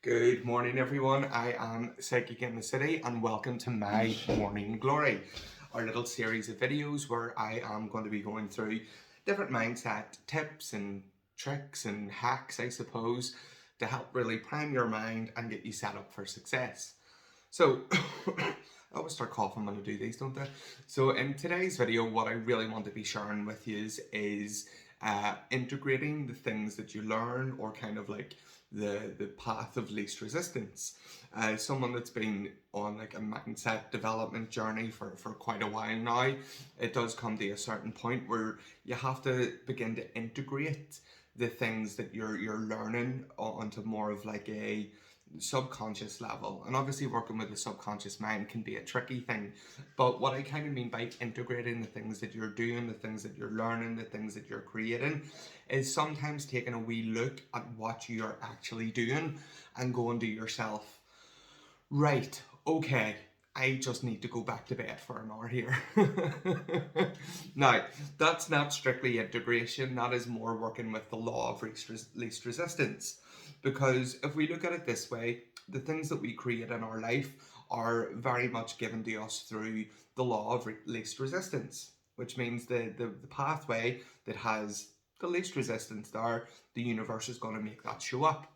Good morning, everyone. I am Psychic in the City, and welcome to my Morning Glory, our little series of videos where I am going to be going through different mindset tips and tricks and hacks, I suppose, to help really prime your mind and get you set up for success. So, I always start coughing when I do these, don't I? So, in today's video, what I really want to be sharing with you is integrating the things that you learn, or kind of like the path of least resistance. Someone that's been on like a mindset development journey for quite a while now, it does come to a certain point where you have to begin to integrate the things that you're learning onto more of like a subconscious level. And obviously working with the subconscious mind can be a tricky thing, but what I kind of mean by integrating the things that you're doing, the things that you're learning, the things that you're creating, is sometimes taking a wee look at what you're actually doing and going to yourself, right, okay, I just need to go back to bed for an hour here. Now, that's not strictly integration, that is more working with the law of least resistance. Because if we look at it this way, the things that we create in our life are very much given to us through the law of least resistance, which means the pathway that has the least resistance there, the universe is going to make that show up.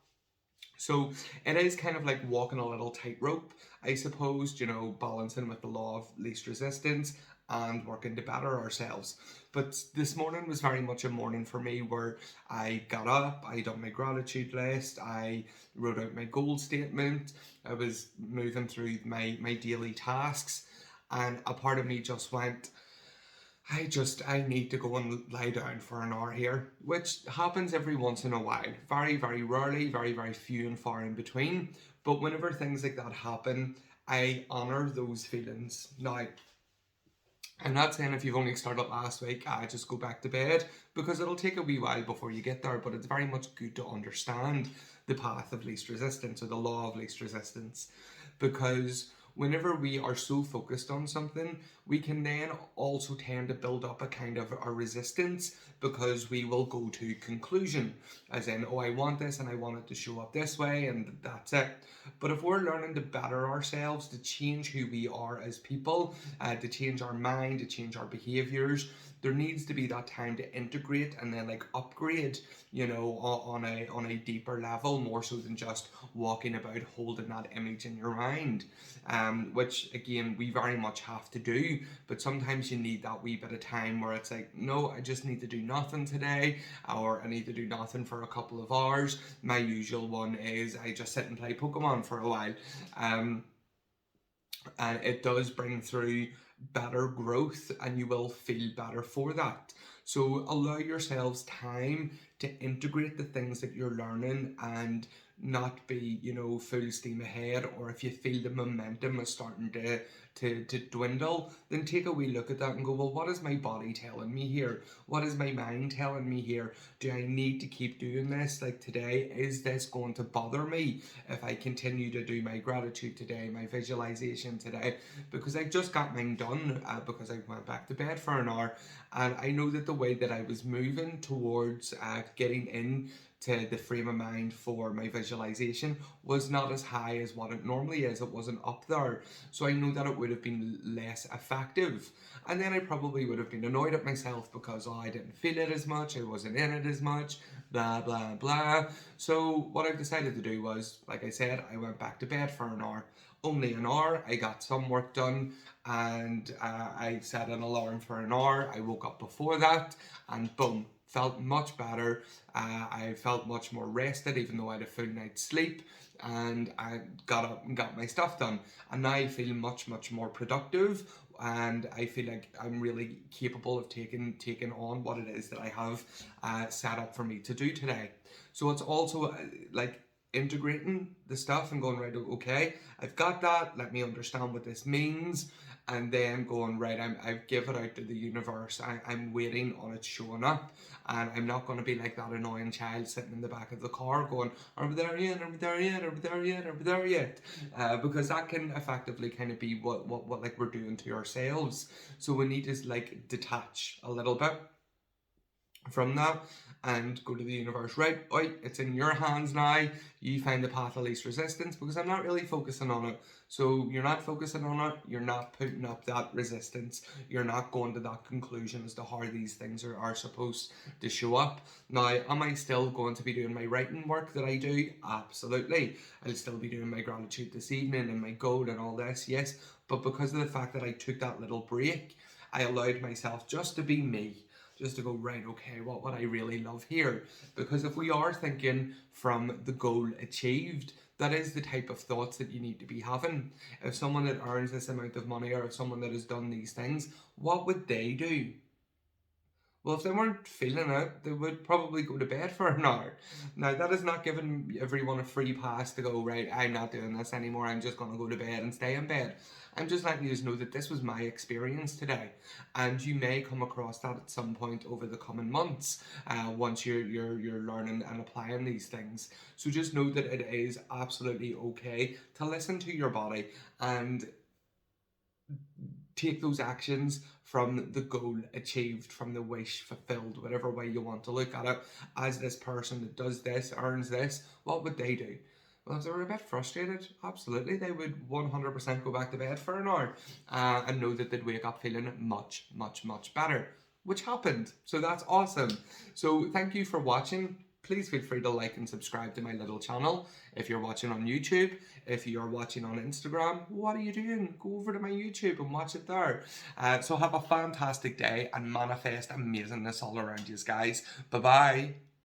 So it is kind of like walking a little tightrope, I suppose, balancing with the law of least resistance and working to better ourselves. But this morning was very much a morning for me where I got up, I done my gratitude list, I wrote out my goal statement, I was moving through my daily tasks, and a part of me just went, I need to go and lie down for an hour here, which happens every once in a while. Very, very rarely, very, very few and far in between. But whenever things like that happen, I honour those feelings. Now, I'm not saying if you've only started last week, just go back to bed, because it'll take a wee while before you get there, but it's very much good to understand the path of least resistance, or the law of least resistance, because whenever we are so focused on something, we can then also tend to build up a kind of a resistance, because we will go to conclusion, as in, oh, I want this and I want it to show up this way, and that's it. But if we're learning to better ourselves, to change who we are as people, to change our mind, to change our behaviors, there needs to be that time to integrate and then like upgrade, on a deeper level, more so than just walking about holding that image in your mind, which again we very much have to do. But sometimes you need that wee bit of time where it's like, no, I just need to do nothing today, or I need to do nothing for a couple of hours. My usual one is I just sit and play Pokemon for a while, and it does bring through better growth, and you will feel better for that. So allow yourselves time to integrate the things that you're learning, and not be, full steam ahead. Or if you feel the momentum is starting to dwindle, then take a wee look at that and go, well, what is my body telling me here? What is my mind telling me here? Do I need to keep doing this? Like today, is this going to bother me if I continue to do my gratitude today, my visualization today? Because I just got mine done, because I went back to bed for an hour, and I know that the way that I was moving towards getting in to the frame of mind for my visualization was not as high as what it normally is. It wasn't up there. So I know that it would have been less effective. And then I probably would have been annoyed at myself because, I didn't feel it as much, I wasn't in it as much, blah, blah, blah. So what I've decided to do was, like I said, I went back to bed for an hour. Only an hour, I got some work done, and I set an alarm for an hour. I woke up before that, and boom, felt much better. I felt much more rested, even though I had a full night's sleep, and I got up and got my stuff done. And now I feel much, much more productive, and I feel like I'm really capable of taking on what it is that I have set up for me to do today. So it's also like integrating the stuff and going, right, okay, I've got that, let me understand what this means, and then going, right, I've given it out to the universe, I'm waiting on it showing up, and I'm not going to be like that annoying child sitting in the back of the car going, are we there yet, are we there yet, are we there yet, are we there yet, because that can effectively kind of be what like we're doing to ourselves. So we need to like detach a little bit. from that and go to the universe, right? Oi, it's in your hands now. You find the path of least resistance, because I'm not really focusing on it. So you're not focusing on it, you're not putting up that resistance, you're not going to that conclusion as to how these things are supposed to show up. Now, am I still going to be doing my writing work that I do? Absolutely. I'll still be doing my gratitude this evening and my goal and all this, yes. But because of the fact that I took that little break, I allowed myself just to be me, just to go, right, okay, what would I really love here? Because if we are thinking from the goal achieved, that is the type of thoughts that you need to be having. If someone that earns this amount of money, or if someone that has done these things, what would they do? Well, if they weren't feeling it, they would probably go to bed for an hour. Now, that is not giving everyone a free pass to go, right, I'm not doing this anymore, I'm just going to go to bed and stay in bed. I'm just letting you know that this was my experience today, and you may come across that at some point over the coming months, once you're learning and applying these things. So just know that it is absolutely okay to listen to your body and take those actions from the goal achieved, from the wish fulfilled, whatever way you want to look at it. As this person that does this, earns this, what would they do? Well, if they were a bit frustrated, absolutely, they would 100% go back to bed for an hour, and know that they'd wake up feeling much, much, much better, which happened. So that's awesome. So thank you for watching. Please feel free to like and subscribe to my little channel. If you're watching on YouTube, if you're watching on Instagram, what are you doing? Go over to my YouTube and watch it there. So have a fantastic day and manifest amazingness all around you guys. Bye bye.